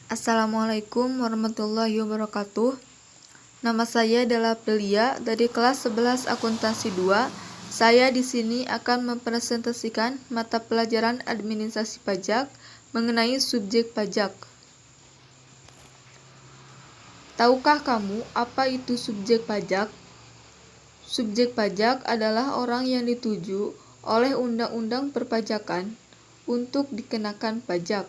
Assalamualaikum warahmatullahi wabarakatuh. Nama saya adalah Belia dari kelas 11 Akuntansi 2. Saya di sini akan mempresentasikan mata pelajaran administrasi pajak mengenai subjek pajak. Tahukah kamu apa itu subjek pajak? Subjek pajak adalah orang yang dituju oleh undang-undang perpajakan untuk dikenakan pajak.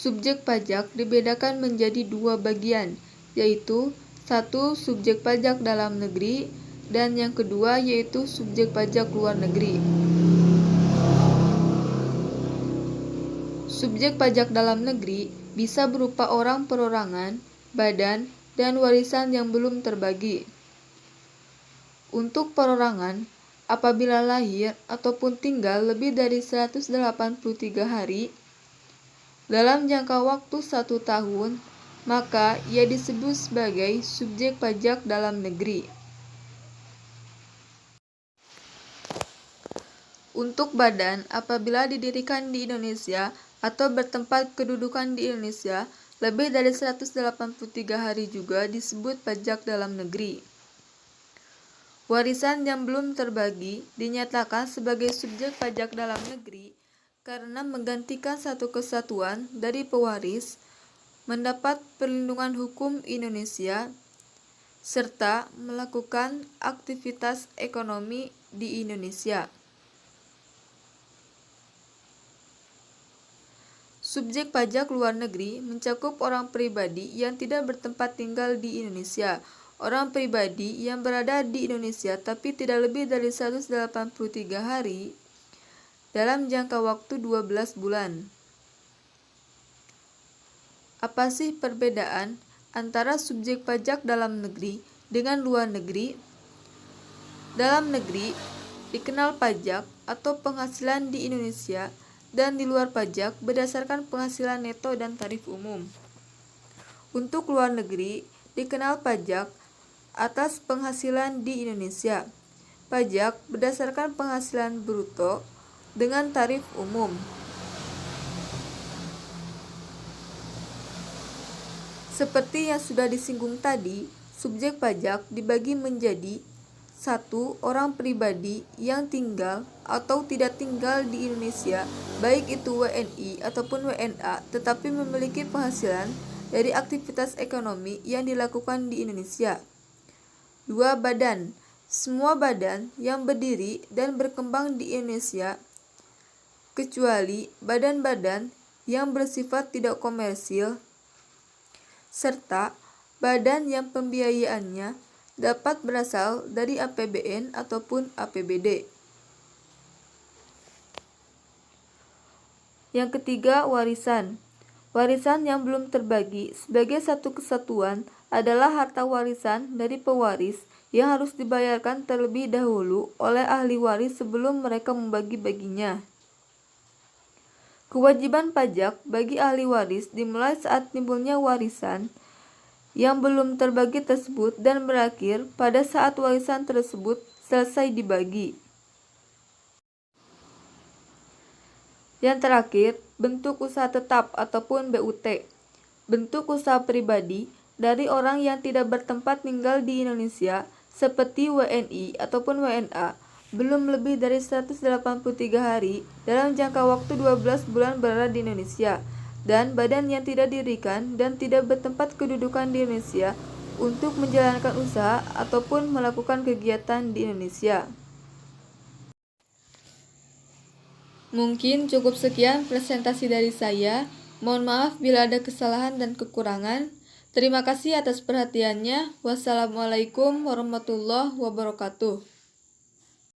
Subjek pajak dibedakan menjadi dua bagian, yaitu satu subjek pajak dalam negeri dan yang kedua yaitu subjek pajak luar negeri. Subjek pajak dalam negeri bisa berupa orang perorangan, badan, dan warisan yang belum terbagi. Untuk perorangan, apabila lahir ataupun tinggal lebih dari 183 hari dalam jangka waktu 1 tahun, maka ia disebut sebagai subjek pajak dalam negeri. Untuk badan, apabila didirikan di Indonesia atau bertempat kedudukan di Indonesia lebih dari 183 hari juga disebut pajak dalam negeri. Warisan yang belum terbagi dinyatakan sebagai subjek pajak dalam negeri karena menggantikan satu kesatuan dari pewaris, mendapat perlindungan hukum Indonesia, serta melakukan aktivitas ekonomi di Indonesia. Subjek pajak luar negeri mencakup orang pribadi yang tidak bertempat tinggal di Indonesia, orang pribadi yang berada di Indonesia tapi tidak lebih dari 183 hari dalam jangka waktu 12 bulan. Apa sih perbedaan antara subjek pajak dalam negeri dengan luar negeri? Dalam negeri dikenal pajak atau penghasilan di Indonesia dan di luar pajak berdasarkan penghasilan neto dan tarif umum. Untuk luar negeri dikenal pajak atas penghasilan di Indonesia, pajak berdasarkan penghasilan bruto dengan tarif umum. Seperti yang sudah disinggung tadi, subjek pajak dibagi menjadi 1. Orang pribadi yang tinggal atau tidak tinggal di Indonesia, baik itu WNI ataupun WNA, tetapi memiliki penghasilan dari aktivitas ekonomi yang dilakukan di Indonesia. 2. Badan. Semua badan yang berdiri dan berkembang di Indonesia kecuali badan-badan yang bersifat tidak komersil, serta badan yang pembiayaannya dapat berasal dari APBN ataupun APBD. Yang ketiga, warisan. Warisan yang belum terbagi sebagai satu kesatuan adalah harta warisan dari pewaris yang harus dibayarkan terlebih dahulu oleh ahli waris sebelum mereka membagi-baginya. Kewajiban pajak bagi ahli waris dimulai saat timbulnya warisan yang belum terbagi tersebut dan berakhir pada saat warisan tersebut selesai dibagi. Yang terakhir, bentuk usaha tetap ataupun BUT. Bentuk usaha pribadi dari orang yang tidak bertempat tinggal di Indonesia seperti WNI ataupun WNA belum lebih dari 183 hari dalam jangka waktu 12 bulan berada di Indonesia, dan badan yang tidak didirikan dan tidak bertempat kedudukan di Indonesia untuk menjalankan usaha ataupun melakukan kegiatan di Indonesia. Mungkin cukup sekian presentasi dari saya. Mohon maaf bila ada kesalahan dan kekurangan. Terima kasih atas perhatiannya. Wassalamualaikum warahmatullahi wabarakatuh.